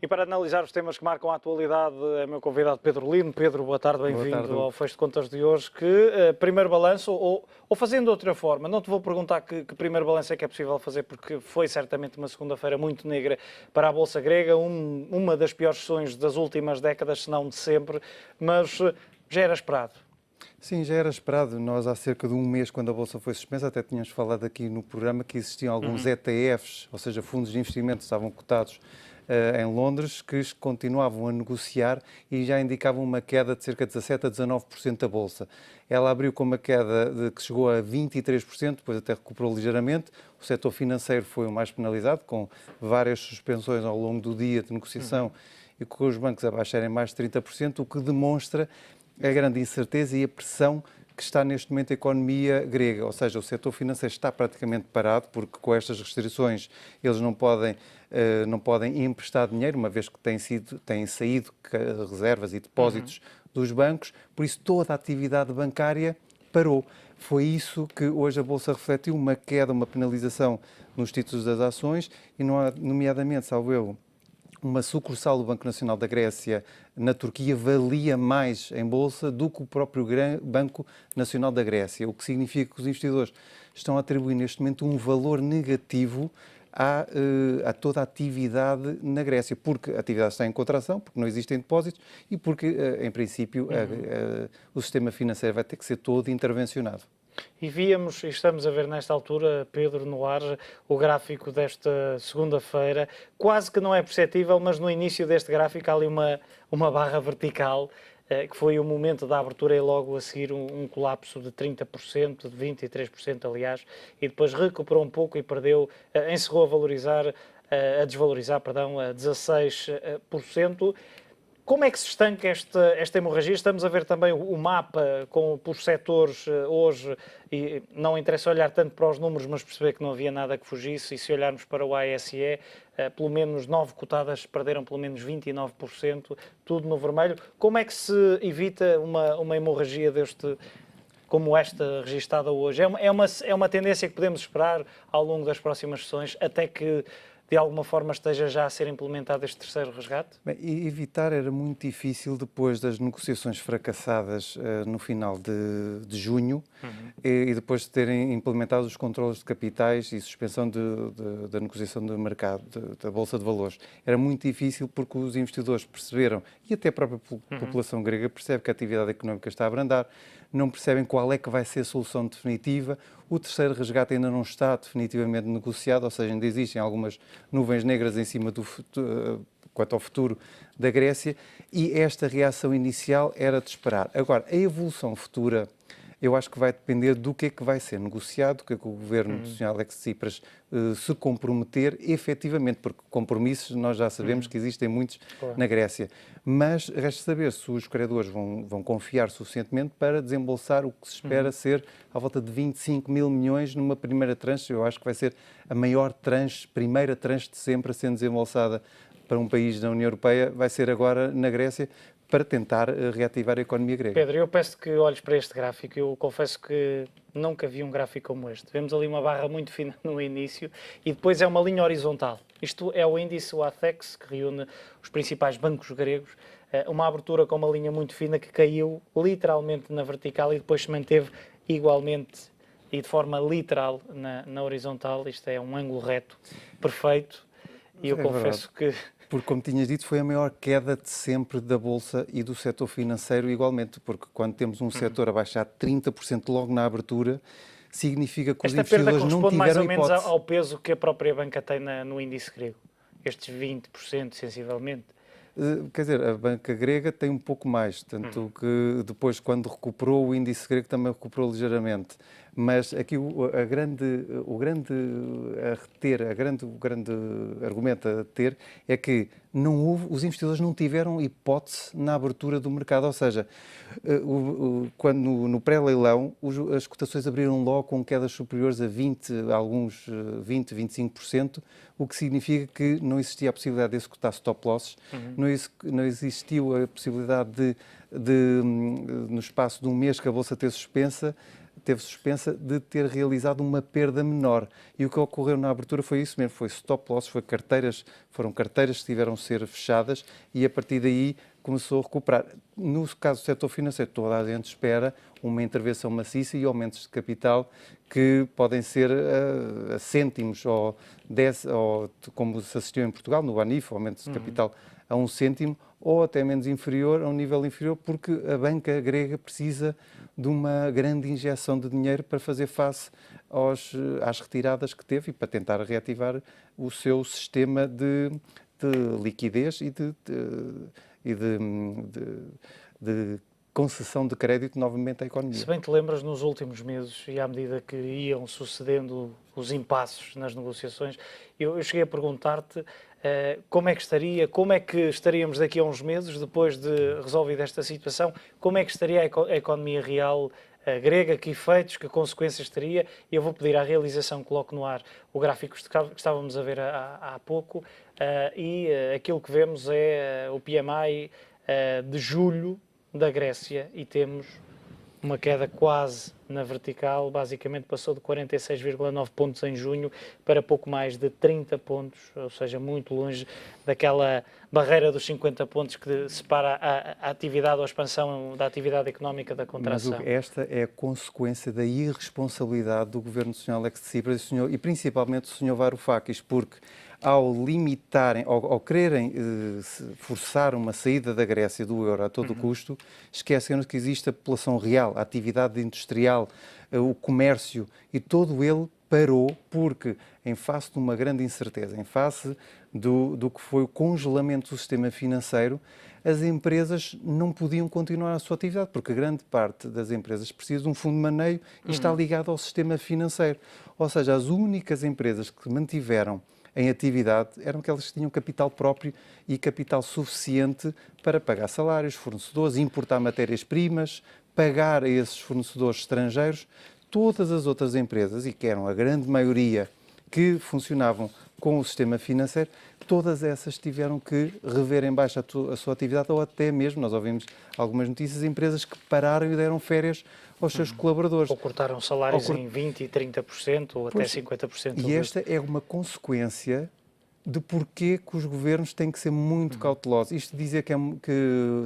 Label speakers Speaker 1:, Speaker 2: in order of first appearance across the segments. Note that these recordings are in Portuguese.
Speaker 1: E para analisar os temas que marcam a atualidade, é meu convidado Pedro Lino. Pedro, boa tarde, bem-vindo ao Fecho de Contas de hoje. Primeiro balanço, ou fazendo de outra forma, não te vou perguntar que primeiro balanço é que é possível fazer, porque foi certamente uma segunda-feira muito negra para a Bolsa grega, uma das piores sessões das últimas décadas, se não de sempre, mas já era esperado.
Speaker 2: Sim, já era esperado. Nós, há cerca de um mês, quando a Bolsa foi suspensa, até tínhamos falado aqui no programa que existiam alguns ETFs, ou seja, fundos de investimento que estavam cotados em Londres, que continuavam a negociar e já indicavam uma queda de cerca de 17% a 19% da Bolsa. Ela abriu com uma queda que chegou a 23%, depois até recuperou ligeiramente. O setor financeiro foi o mais penalizado, com várias suspensões ao longo do dia de negociação e com os bancos a baixarem mais de 30%, o que demonstra a grande incerteza e a pressão que está neste momento a economia grega, ou seja, o setor financeiro está praticamente parado, porque com estas restrições eles não podem emprestar dinheiro, uma vez que têm saído reservas e depósitos dos bancos, por isso toda a atividade bancária parou. Foi isso que hoje a Bolsa refletiu, uma queda, uma penalização nos títulos das ações e, nomeadamente, salvo eu, uma sucursal do Banco Nacional da Grécia na Turquia valia mais em Bolsa do que o próprio Banco Nacional da Grécia, o que significa que os investidores estão a atribuir neste momento um valor negativo a toda a atividade na Grécia, porque a atividade está em contração, porque não existem depósitos e porque, em princípio, o sistema financeiro vai ter que ser todo intervencionado.
Speaker 1: E víamos, e estamos a ver nesta altura, Pedro, no ar, o gráfico desta segunda-feira. Quase que não é perceptível, mas no início deste gráfico há ali uma barra vertical, que foi o momento da abertura e logo a seguir um colapso de 30%, de 23%, aliás, e depois recuperou um pouco e perdeu, encerrou a desvalorizar, a 16%. Como é que se estanca esta hemorragia? Estamos a ver também o mapa por setores hoje, e não interessa olhar tanto para os números, mas perceber que não havia nada que fugisse, e se olharmos para o ASE, pelo menos 9 cotadas perderam pelo menos 29%, tudo no vermelho. Como é que se evita uma hemorragia como esta registada hoje? É uma tendência que podemos esperar ao longo das próximas sessões, até que de alguma forma esteja já a ser implementado este terceiro resgate?
Speaker 2: Bem, evitar era muito difícil depois das negociações fracassadas no final de junho e depois de terem implementado os controles de capitais e suspensão da negociação do mercado, da Bolsa de Valores. Era muito difícil porque os investidores perceberam, e até a própria população grega percebe que a atividade económica está a abrandar, não percebem qual é que vai ser a solução definitiva. O terceiro resgate ainda não está definitivamente negociado, ou seja, ainda existem algumas nuvens negras em cima quanto ao futuro da Grécia, e esta reação inicial era de esperar. Agora, a evolução futura, eu acho que vai depender do que é que vai ser negociado, do que é que o governo do Sr. Alexis Tsipras se comprometer efetivamente, porque compromissos nós já sabemos que existem muitos na Grécia. Mas resta saber se os credores vão confiar suficientemente para desembolsar o que se espera ser à volta de 25 mil milhões numa primeira tranche. Eu acho que vai ser a maior primeira tranche de sempre a ser desembolsada para um país da União Europeia, vai ser agora na Grécia, para tentar reativar a economia grega.
Speaker 1: Pedro, eu peço que olhes para este gráfico. Eu confesso que nunca vi um gráfico como este. Vemos ali uma barra muito fina no início e depois é uma linha horizontal. Isto é o índice, o ATHEX, que reúne os principais bancos gregos. Uma abertura com uma linha muito fina que caiu literalmente na vertical e depois se manteve igualmente e de forma literal na horizontal. Isto é um ângulo reto perfeito e eu confesso que...
Speaker 2: Porque, como tinhas dito, foi a maior queda de sempre da Bolsa e do setor financeiro igualmente, porque quando temos um setor a baixar 30% logo na abertura, significa que os investidores não tiveram hipótese.
Speaker 1: Esta perda corresponde mais ou menos ao peso que a própria banca tem no índice grego, estes 20% sensivelmente.
Speaker 2: Quer dizer, a banca grega tem um pouco mais, tanto que depois, quando recuperou, o índice grego também recuperou ligeiramente. Mas aqui o grande argumento a ter é que os investidores não tiveram hipótese na abertura do mercado, ou seja, quando no pré-leilão as cotações abriram logo com quedas superiores a 25%, o que significa que não existia a possibilidade de executar stop losses, não existiu a possibilidade no espaço de um mês que a Bolsa ter suspensa, teve suspensa de ter realizado uma perda menor. E o que ocorreu na abertura foi isso mesmo, foi stop loss, foram carteiras que tiveram de ser fechadas e a partir daí começou a recuperar. No caso do setor financeiro, toda a gente espera uma intervenção maciça e aumentos de capital que podem ser a cêntimos ou 10, ou como se assistiu em Portugal, no Banif, aumentos de capital a 1 cêntimo ou até menos inferior, a um nível inferior, porque a banca grega precisa de uma grande injeção de dinheiro para fazer face às retiradas que teve e para tentar reativar o seu sistema de liquidez e de concessão de crédito novamente à economia.
Speaker 1: Se bem te lembras, nos últimos meses, e à medida que iam sucedendo os impasses nas negociações, eu cheguei a perguntar-te como é que estaríamos daqui a uns meses, depois de resolvida esta situação, como é que estaria a economia real grega, que efeitos, que consequências teria. Eu vou pedir à realização que coloque no ar o gráfico que estávamos a ver há pouco, e aquilo que vemos é o PMI de julho da Grécia, e temos uma queda quase na vertical, basicamente passou de 46,9 pontos em junho para pouco mais de 30 pontos, ou seja, muito longe daquela barreira dos 50 pontos que separa a atividade ou a expansão da atividade económica da contração.
Speaker 2: Mas esta é a consequência da irresponsabilidade do governo do Sr. Alexis Tsipras e principalmente do Sr. Varoufakis, porque ao limitarem, ao quererem forçar uma saída da Grécia do euro a todo custo, esqueceram-se que existe a população real, a atividade industrial, o comércio, e todo ele parou porque, em face de uma grande incerteza, em face do que foi o congelamento do sistema financeiro, as empresas não podiam continuar a sua atividade, porque grande parte das empresas precisa de um fundo de maneio e está ligado ao sistema financeiro. Ou seja, as únicas empresas que mantiveram em atividade eram aquelas que tinham capital próprio e capital suficiente para pagar salários, fornecedores, importar matérias-primas, pagar a esses fornecedores estrangeiros. Todas as outras empresas, e que eram a grande maioria que funcionavam com o sistema financeiro, todas essas tiveram que rever em baixo a sua atividade, ou até mesmo, nós ouvimos algumas notícias, empresas que pararam e deram férias aos seus colaboradores.
Speaker 1: Ou cortaram salários em 20% e 30%, ou até 50%.
Speaker 2: E esta é uma consequência de porquê que os governos têm que ser muito cautelosos. Isto dizer que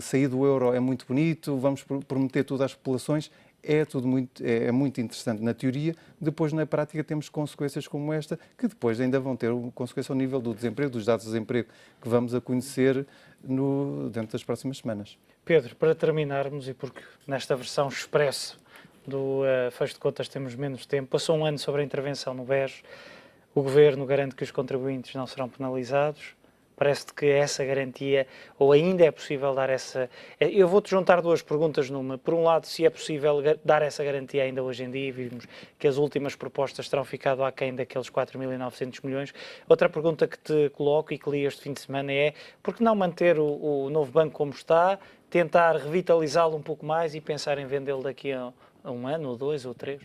Speaker 2: sair do euro é muito bonito, vamos prometer tudo às populações, é muito interessante na teoria, depois na prática temos consequências como esta, que depois ainda vão ter consequência ao nível do desemprego, dos dados de desemprego que vamos a conhecer dentro das próximas semanas.
Speaker 1: Pedro, para terminarmos, e porque nesta versão expresso do fecho de contas temos menos tempo, passou um ano sobre a intervenção no BES, o Governo garante que os contribuintes não serão penalizados. Parece-te que essa garantia, ou ainda é possível dar essa... Eu vou-te juntar duas perguntas numa. Por um lado, se é possível dar essa garantia ainda hoje em dia, e vimos que as últimas propostas terão ficado aquém daqueles 4.900 milhões. Outra pergunta que te coloco e que li este fim de semana é: por que não manter o novo banco como está, tentar revitalizá-lo um pouco mais e pensar em vendê-lo daqui a um ano, ou 2, ou 3?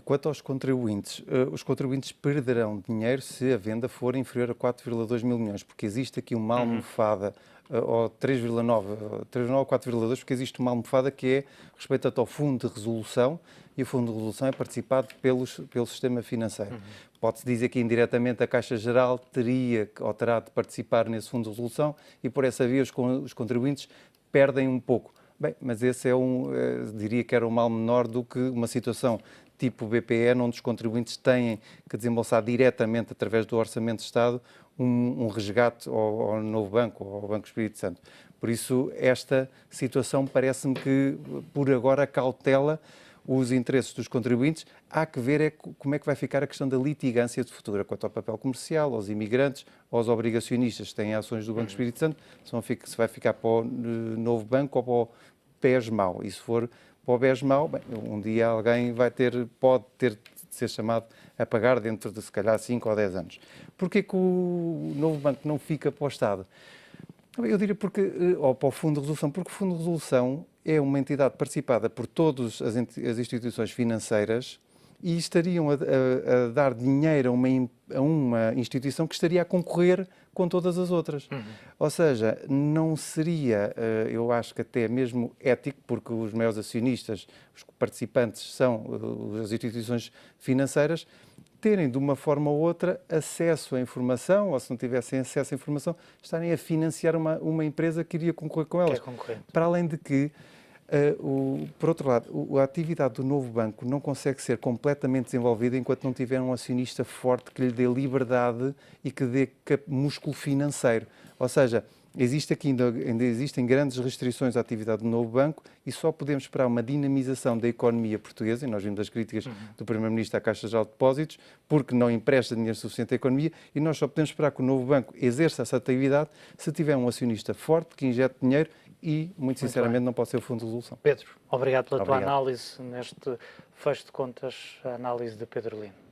Speaker 2: Quanto aos contribuintes, os contribuintes perderão dinheiro se a venda for inferior a 4,2 mil milhões, porque existe aqui uma almofada, ou 3,9 ou 4,2, porque existe uma almofada que é respeitante ao fundo de resolução, e o fundo de resolução é participado pelo sistema financeiro. Pode-se dizer que indiretamente a Caixa Geral teria ou terá de participar nesse fundo de resolução e por essa via os contribuintes perdem um pouco. Bem, mas esse diria que era um mal menor do que uma situação tipo BPN, onde os contribuintes têm que desembolsar diretamente, através do Orçamento de Estado, um resgate ao novo banco, ao Banco Espírito Santo. Por isso, esta situação parece-me que, por agora, cautela os interesses dos contribuintes. Há que ver como é que vai ficar a questão da litigância de futuro, quanto ao papel comercial, aos imigrantes, aos obrigacionistas que têm ações do Banco Espírito Santo, se vai ficar para o novo banco ou para o BES-MAU. E se for para o BES-MAU, um dia alguém pode ter de ser chamado a pagar dentro de, se calhar, 5 ou 10 anos. Porquê que o novo banco não fica para o Estado? Eu diria ou para o Fundo de Resolução, porque o Fundo de Resolução é uma entidade participada por todas as instituições financeiras e estariam a dar dinheiro a uma instituição que estaria a concorrer com todas as outras. Ou seja, não seria, eu acho que até mesmo ético, porque os maiores acionistas, os participantes são as instituições financeiras, terem de uma forma ou outra acesso à informação, ou se não tivessem acesso à informação, estarem a financiar uma empresa que iria concorrer com elas.
Speaker 1: Que é concorrente.
Speaker 2: Para além de que, por outro lado, a atividade do novo banco não consegue ser completamente desenvolvida enquanto não tiver um acionista forte que lhe dê liberdade e que dê músculo financeiro. Ou seja, ainda existem grandes restrições à atividade do novo banco e só podemos esperar uma dinamização da economia portuguesa, e nós vimos as críticas do Primeiro-Ministro à Caixa Geral de Depósitos, porque não empresta dinheiro suficiente à economia, e nós só podemos esperar que o novo banco exerça essa atividade se tiver um acionista forte que injete dinheiro e, muito sinceramente, não pode ser o Fundo de Resolução.
Speaker 1: Pedro, obrigado pela tua
Speaker 2: Obrigado.
Speaker 1: análise neste fecho de contas, a análise de Pedro Lino.